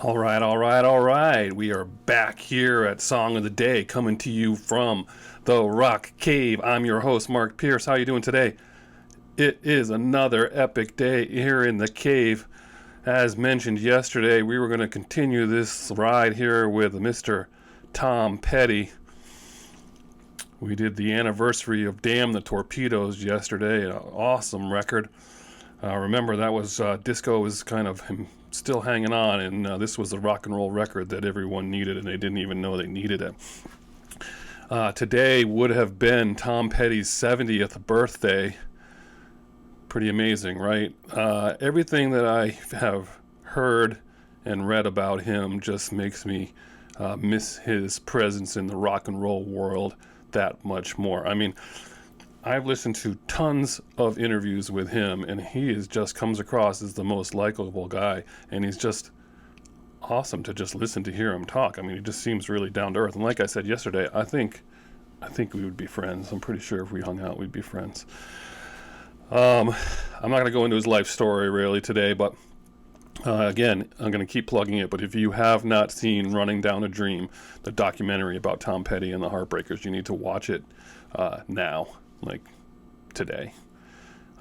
All right, all right, all right. We are back here at Song of the Day, coming to you from the Rock Cave. I'm your host, Mark Pierce. How are you doing today? It is another epic day here in the cave. As mentioned yesterday, we were going to continue this ride here with Mr. Tom Petty. We did the anniversary of Damn the Torpedoes yesterday, an awesome record. Remember, that was disco was kind of still hanging on, and this was the rock and roll record that everyone needed, and they didn't even know they needed it. Today would have been Tom Petty's 70th birthday. Pretty amazing, right? Everything that I have heard and read about him just makes me miss his presence in the rock and roll world that much more. I mean, I've listened to tons of interviews with him, and he just comes across as the most likable guy, and he's just awesome to just listen to hear him talk. I mean, he just seems really down to earth. And like I said yesterday, I think we would be friends. I'm pretty sure if we hung out, we'd be friends. I'm not going to go into his life story really today, but again, I'm going to keep plugging it. But if you have not seen Running Down a Dream, the documentary about Tom Petty and the Heartbreakers, you need to watch it now. Like today.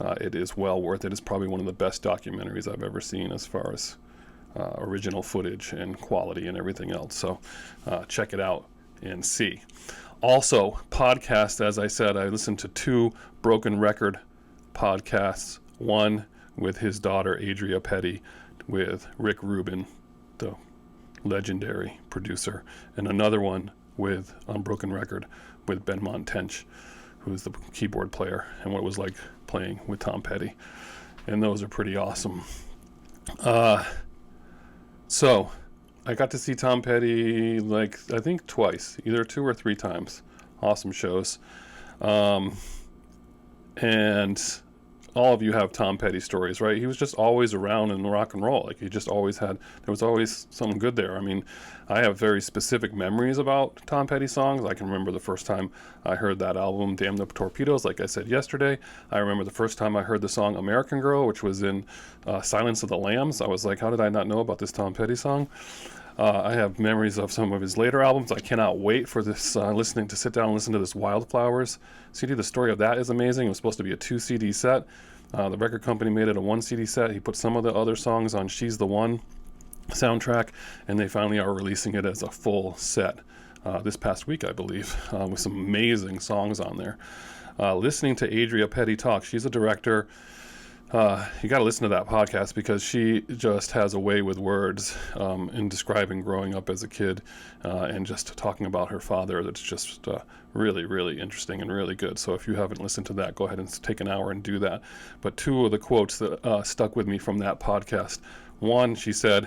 It is well worth it. It's probably one of the best documentaries I've ever seen as far as original footage and quality and everything else. So check it out and see. Also, podcasts, as I said, I listened to 2 Broken Record podcasts. One with his daughter, Adria Petty, with Rick Rubin, the legendary producer, and another one with on Broken Record with Benmont Tench, who's the keyboard player, and what it was like playing with Tom Petty. And those are pretty awesome. So I got to see Tom Petty I think twice, either 2 or 3 times. Awesome shows. And all of you have Tom Petty stories, right? He was just always around in rock and roll. Like, he just always there was always something good there. I mean, I have very specific memories about Tom Petty songs. I can remember the first time I heard that album, Damn the Torpedoes, like I said yesterday. I remember the first time I heard the song American Girl, which was in Silence of the Lambs. I was like, how did I not know about this Tom Petty song? I have memories of some of his later albums. I cannot wait for this, to sit down and listen to this Wildflowers CD. The story of that is amazing. It was supposed to be a 2 CD set. The record company made it a 1 CD set. He put some of the other songs on She's the One soundtrack, and they finally are releasing it as a full set this past week, I believe, with some amazing songs on there. Listening to Adria Petty talk, she's a director. You got to listen to that podcast because she just has a way with words in describing growing up as a kid and just talking about her father that's just really, really interesting and really good. So if you haven't listened to that, go ahead and take an hour and do that. But 2 of the quotes that stuck with me from that podcast. One, she said,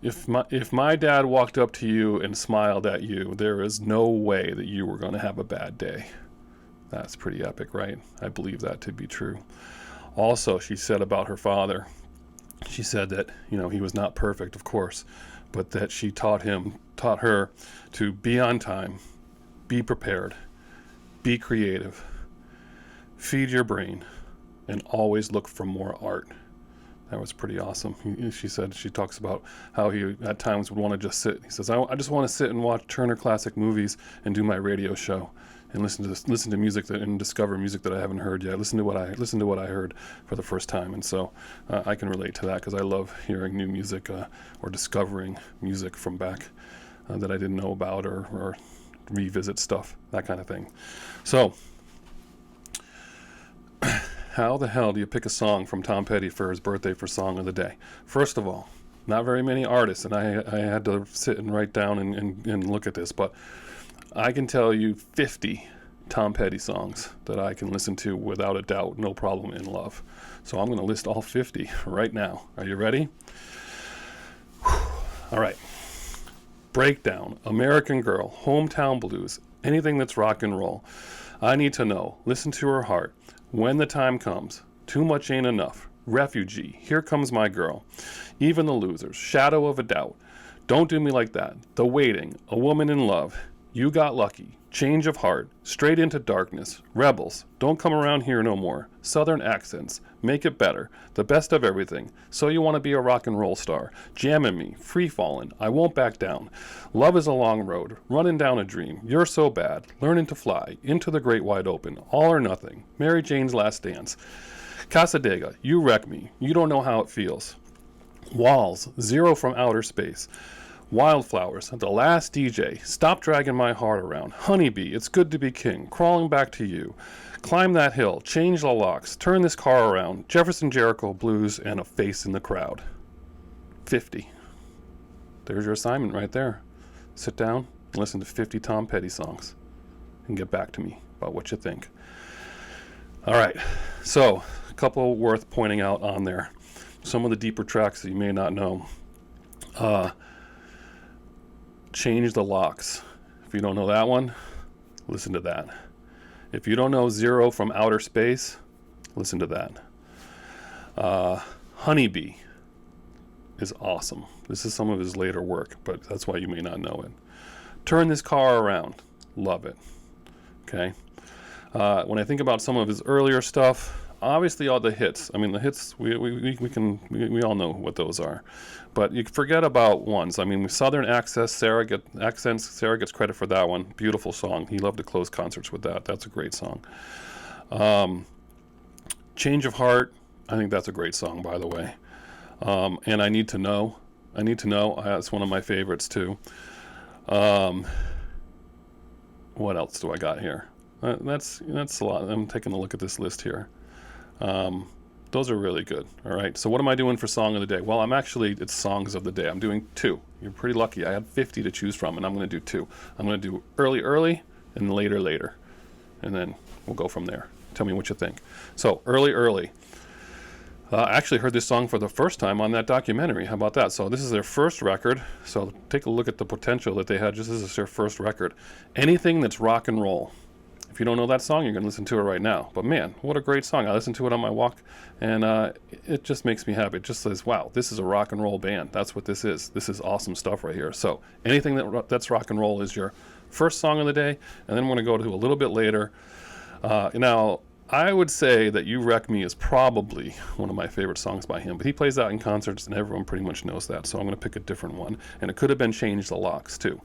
if my dad walked up to you and smiled at you, there is no way that you were going to have a bad day. That's pretty epic, right? I believe that to be true. Also, she said about her father, she said that, he was not perfect, of course, but that she taught her to be on time, be prepared, be creative, feed your brain, and always look for more art. That was pretty awesome. She said, she talks about how he at times would want to just sit. He says, I just want to sit and watch Turner Classic Movies and do my radio show and listen to music and discover music that I haven't heard yet. Listen to what I heard for the first time. And so I can relate to that because I love hearing new music or discovering music from back that I didn't know about or revisit stuff, that kind of thing. So how the hell do you pick a song from Tom Petty for his birthday for Song of the Day? First of all, not very many artists, and I had to sit and write down and look at this, but I can tell you 50 Tom Petty songs that I can listen to without a doubt, no problem in love. So I'm going to list all 50 right now. Are you ready? All right. Breakdown, American Girl, Hometown Blues, anything that's rock and roll. I Need to Know, Listen to Her Heart, When the Time Comes, Too Much Ain't Enough, Refugee, Here Comes My Girl, Even the Losers, Shadow of a Doubt, Don't Do Me Like That, The Waiting, A Woman in Love, You Got Lucky, Change of heart, straight into darkness, rebels, don't come around here no more, southern accents, make it better, the best of everything, so you want to be a rock and roll star, jamming me, free falling, I won't back down, love is a long road, running down a dream, you're so bad, learning to fly, into the great wide open, all or nothing, Mary Jane's Last Dance, Casadega, you wreck me, you don't know how it feels, Walls, Zero from Outer Space, Wildflowers, The Last DJ, Stop Dragging My Heart Around, Honeybee, It's Good to Be King, Crawling Back to You, Climb That Hill, Change the Locks, Turn This Car Around, Jefferson Jericho Blues, and A Face in the Crowd. 50. There's your assignment right there. Sit down and listen to 50 Tom Petty songs and get back to me about what you think. All right, so a couple worth pointing out on there. Some of the deeper tracks that you may not know. Change the Locks. If you don't know that one, listen to that. If you don't know Zero from Outer Space, listen to that. Honeybee is awesome. This is some of his later work, but that's why you may not know it. Turn This Car Around. Love it. Okay. When I think about some of his earlier stuff, obviously all the hits. I mean, the hits, we all know what those are. But you forget about ones. I mean, Southern Accents, Sarah gets credit for that one. Beautiful song. He loved to close concerts with that. That's a great song. Change of Heart, I think that's a great song, by the way. And I Need to Know. That's one of my favorites, too. What else do I got here? That's a lot. I'm taking a look at this list here. Those are really good. All right. So what am I doing for Song of the Day? Well, it's Songs of the Day. I'm doing 2. You're pretty lucky. I had 50 to choose from, and I'm going to do 2. I'm going to do early, and later. And then we'll go from there. Tell me what you think. So, early. I actually heard this song for the first time on that documentary. How about that? So this is their first record. So take a look at the potential that they had. Just as their first record. Anything that's rock and roll. If you don't know that song, you're going to listen to it right now. But man, what a great song. I listened to it on my walk, and it just makes me happy. It just says, wow, this is a rock and roll band. That's what this is. This is awesome stuff right here. So anything that's rock and roll is your first song of the day, and then we're going to go to a little bit later. Now, I would say that You Wreck Me is probably one of my favorite songs by him, but he plays that in concerts, and everyone pretty much knows that. So I'm going to pick a different one, and it could have been Change the Locks, too.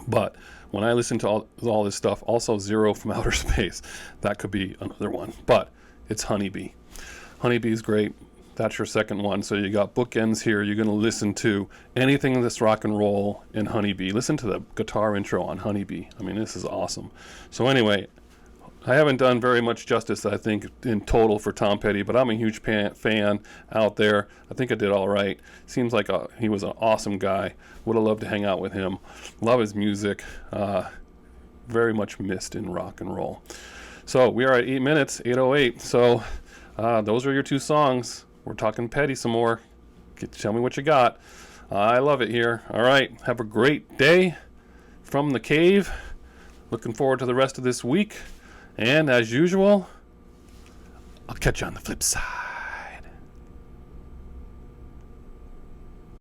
But when I listen to all this stuff, also Zero from Outer Space, that could be another one. But it's Honeybee. Honeybee's great. That's your second one. So you got bookends here. You're going to listen to anything that's rock and roll in Honeybee. Listen to the guitar intro on Honeybee. I mean, this is awesome. So anyway, I haven't done very much justice, I think, in total for Tom Petty, but I'm a huge fan out there. I think I did all right. Seems like he was an awesome guy. Would have loved to hang out with him. Love his music. Very much missed in rock and roll. So we are at 8 minutes, 8:08. So those are your 2 songs. We're talking Petty some more. Tell me what you got. I love it here. All right. Have a great day from the cave. Looking forward to the rest of this week. And as usual, I'll catch you on the flip side.